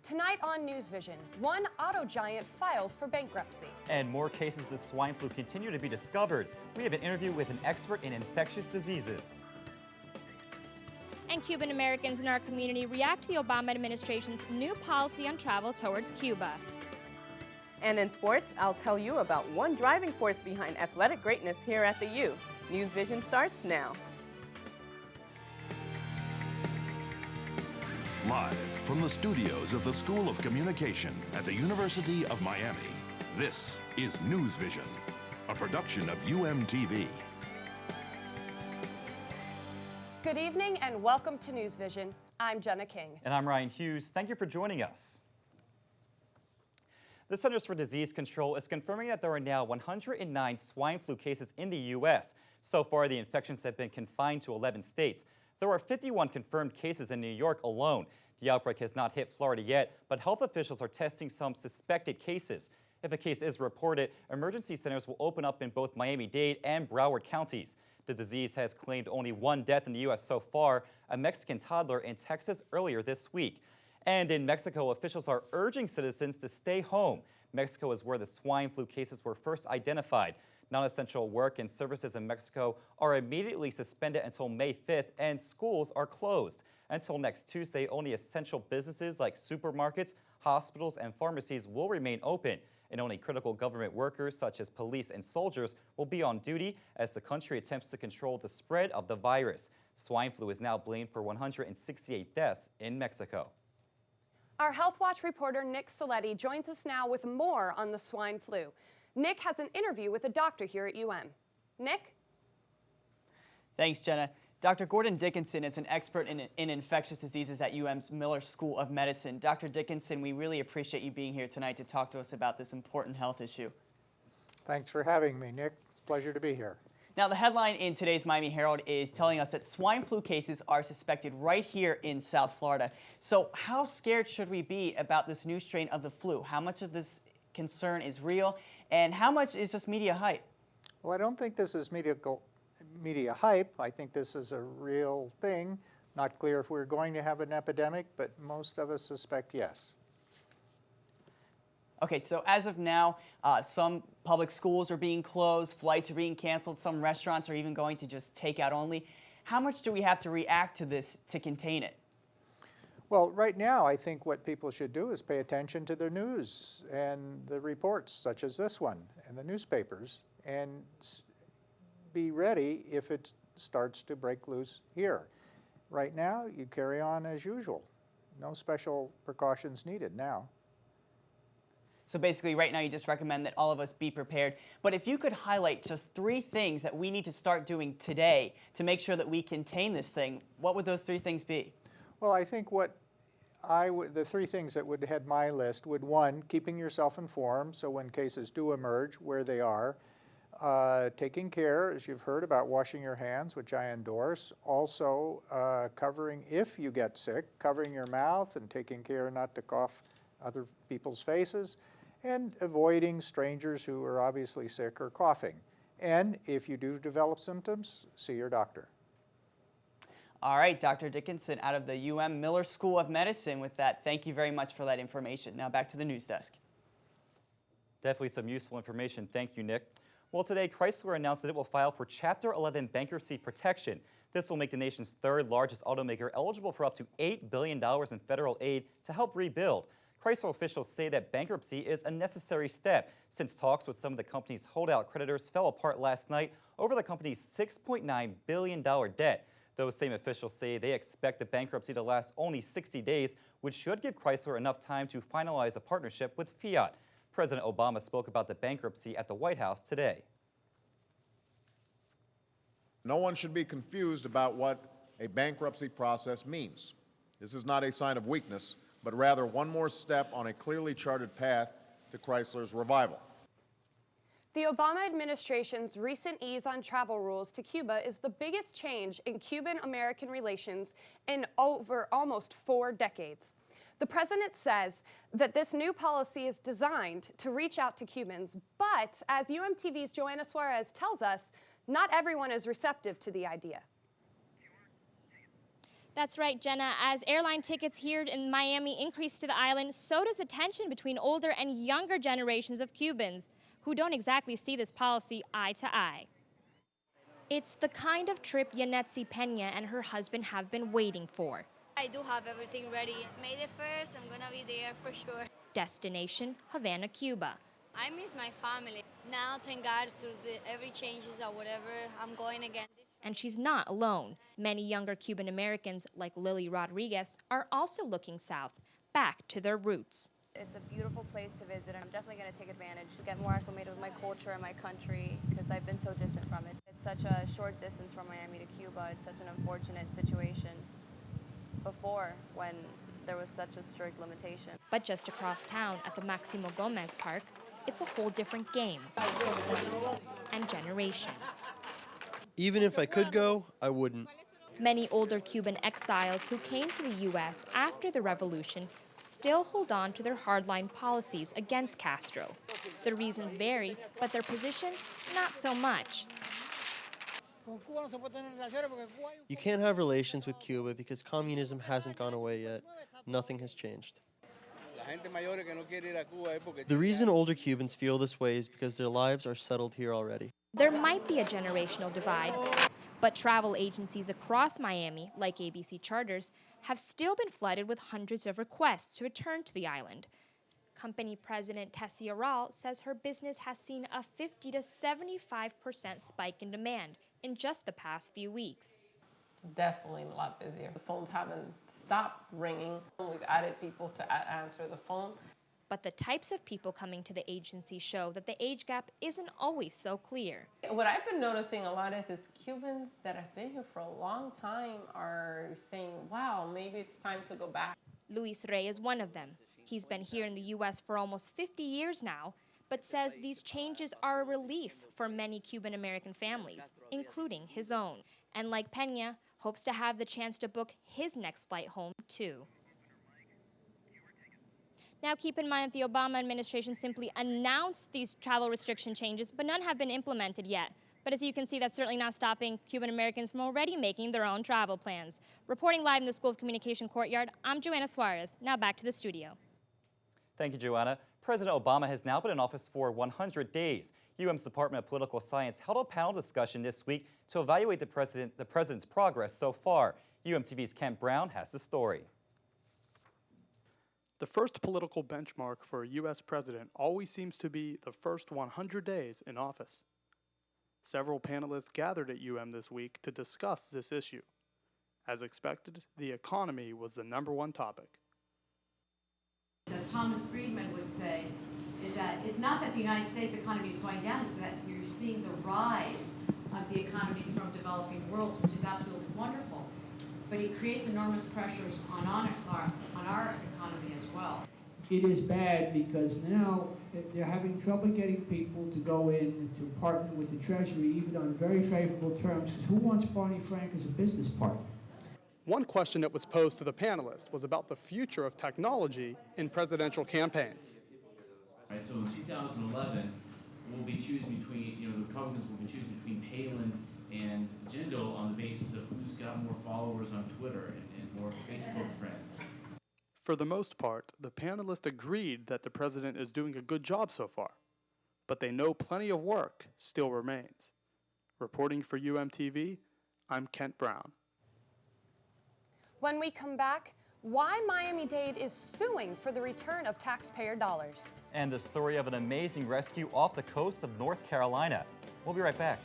Tonight on Newsvision, one auto giant files for bankruptcy. And more cases of the swine flu continue to be discovered. We have an interview with an expert in infectious diseases. And Cuban Americans in our community react to the Obama administration's new policy on travel towards Cuba. And in sports, I'll tell you about one driving force behind athletic greatness here at the U. Newsvision starts now. Live from the studios of the School of Communication at the University of Miami, this is Newsvision, a production of UMTV. Good evening and welcome to Newsvision. I'm Jenna King. And I'm Ryan Hughes. Thank you for joining us. The Centers for Disease Control is confirming that there are now 109 swine flu cases in the U.S. So far, the infections have been confined to 11 states. There are 51 confirmed cases in New York alone. The outbreak has not hit Florida yet, but health officials are testing some suspected cases. If a case is reported, emergency centers will open up in both Miami-Dade and Broward counties. The disease has claimed only one death in the U.S. so far, a Mexican toddler in Texas earlier this week. And in Mexico, officials are urging citizens to stay home. Mexico is where the swine flu cases were first identified. Non-essential work and services in Mexico are immediately suspended until May 5th, and schools are closed. Until next Tuesday, only essential businesses like supermarkets, hospitals, and pharmacies will remain open, and only critical government workers such as police and soldiers will be on duty as the country attempts to control the spread of the virus. Swine flu is now blamed for 168 deaths in Mexico. Our Health Watch reporter Nick Saletti joins us now with more on the swine flu. Nick has an interview with a doctor here at UM. Nick? Thanks, Jenna. Dr. Gordon Dickinson is an expert in infectious diseases at UM's Miller School of Medicine. Dr. Dickinson, we really appreciate you being here tonight to talk to us about this important health issue. Thanks for having me, Nick. Pleasure to be here. Now, the headline in today's Miami Herald is telling us that swine flu cases are suspected right here in South Florida. So how scared should we be about this new strain of the flu? How much of this concern is real, and how much is just media hype? Well, I don't think this is media hype. I think this is a real thing. Not clear if we're going to have an epidemic, but most of us suspect yes. Okay, so as of now, some public schools are being closed, flights are being canceled, some restaurants are even going to just takeout only. How much do we have to react to this to contain it? Well, right now, I think what people should do is pay attention to the news and the reports, such as this one, and the newspapers, and be ready if it starts to break loose here. Right now, you carry on as usual. No special precautions needed now. So basically, right now, you just recommend that all of us be prepared. But if you could highlight just 3 things that we need to start doing today to make sure that we contain this thing, what would those 3 things be? Well, I think the 3 things that would head my list would, 1, keeping yourself informed, so when cases do emerge, where they are. Taking care, as you've heard, about washing your hands, which I endorse. Also, covering, if you get sick, covering your mouth and taking care not to cough other people's faces, and avoiding strangers who are obviously sick or coughing. And if you do develop symptoms, see your doctor. All right, Dr. Dickinson out of the UM Miller School of Medicine. With that, thank you very much for that information. Now back to the news desk. Definitely some useful information. Thank you, Nick. Well, today, Chrysler announced that it will file for Chapter 11 bankruptcy protection. This will make the nation's 3rd largest automaker eligible for up to $8 billion in federal aid to help rebuild. Chrysler officials say that bankruptcy is a necessary step since talks with some of the company's holdout creditors fell apart last night over the company's $6.9 billion debt. Those same officials say they expect the bankruptcy to last only 60 days, which should give Chrysler enough time to finalize a partnership with Fiat. President Obama spoke about the bankruptcy at the White House today. No one should be confused about what a bankruptcy process means. This is not a sign of weakness, but rather one more step on a clearly charted path to Chrysler's revival. The Obama administration's recent ease on travel rules to Cuba is the biggest change in Cuban-American relations in over almost 4 decades. The president says that this new policy is designed to reach out to Cubans, but as UMTV's Joanna Suarez tells us, not everyone is receptive to the idea. That's right, Jenna. As airline tickets here in Miami increase to the island, so does the tension between older and younger generations of Cubans, who don't exactly see this policy eye to eye. It's the kind of trip Yanetsi Pena and her husband have been waiting for. I do have everything ready. May the 1st, I'm gonna be there for sure. Destination, Havana, Cuba. I miss my family. Now, thank God, through every changes or whatever, I'm going again. And she's not alone. Many younger Cuban Americans, like Lily Rodriguez, are also looking south, back to their roots. It's a beautiful place to visit, and I'm definitely going to take advantage to get more acclimated with my culture and my country, because I've been so distant from it. It's such a short distance from Miami to Cuba. It's such an unfortunate situation before, when there was such a strict limitation. But just across town at the Maximo Gomez Park, it's a whole different game and generation. Even if I could go, I wouldn't. Many older Cuban exiles who came to the U.S. after the revolution still hold on to their hardline policies against Castro. The reasons vary, but their position, not so much. You can't have relations with Cuba because communism hasn't gone away yet. Nothing has changed. The reason older Cubans feel this way is because their lives are settled here already. There might be a generational divide, but travel agencies across Miami, like ABC Charters, have still been flooded with hundreds of requests to return to the island. Company president Tessie Aral says her business has seen a 50 to 75% spike in demand in just the past few weeks. Definitely a lot busier. The phones haven't stopped ringing. We've added people to answer the phone. But the types of people coming to the agency show that the age gap isn't always so clear. What I've been noticing a lot is it's Cubans that have been here for a long time are saying, wow, maybe it's time to go back. Luis Rey is one of them. He's been here in the U.S. for almost 50 years now, but says these changes are a relief for many Cuban American families, including his own. And like Pena, hopes to have the chance to book his next flight home, too. Now, keep in mind that the Obama administration simply announced these travel restriction changes, but none have been implemented yet. But as you can see, that's certainly not stopping Cuban Americans from already making their own travel plans. Reporting live in the School of Communication courtyard, I'm Joanna Suarez. Now back to the studio. Thank you, Joanna. President Obama has now been in office for 100 days. UM's Department of Political Science held a panel discussion this week to evaluate the president's progress so far. UMTV's Kent Brown has the story. The first political benchmark for a U.S. president always seems to be the first 100 days in office. Several panelists gathered at this week to discuss this issue. As expected, the economy was the #1 topic. As Thomas Friedman would say, is that it's not that the United States economy is going down, it's that you're seeing the rise of the economies from developing worlds, which is absolutely wonderful. But it creates enormous pressures on our economy as well. It is bad because now they're having trouble getting people to go in to partner with the Treasury, even on very favorable terms, because who wants Barney Frank as a business partner? One question that was posed to the panelists was about the future of technology in presidential campaigns. Right, so in 2011, we'll be choosing between, the Republicans will be choosing between Palin and Jindal on the basis of who's got more followers on Twitter and more Facebook friends. For the most part, the panelists agreed that the president is doing a good job so far, but they know plenty of work still remains. Reporting for UMTV, I'm Kent Brown. When we come back, why Miami-Dade is suing for the return of taxpayer dollars. And the story of an amazing rescue off the coast of North Carolina. We'll be right back.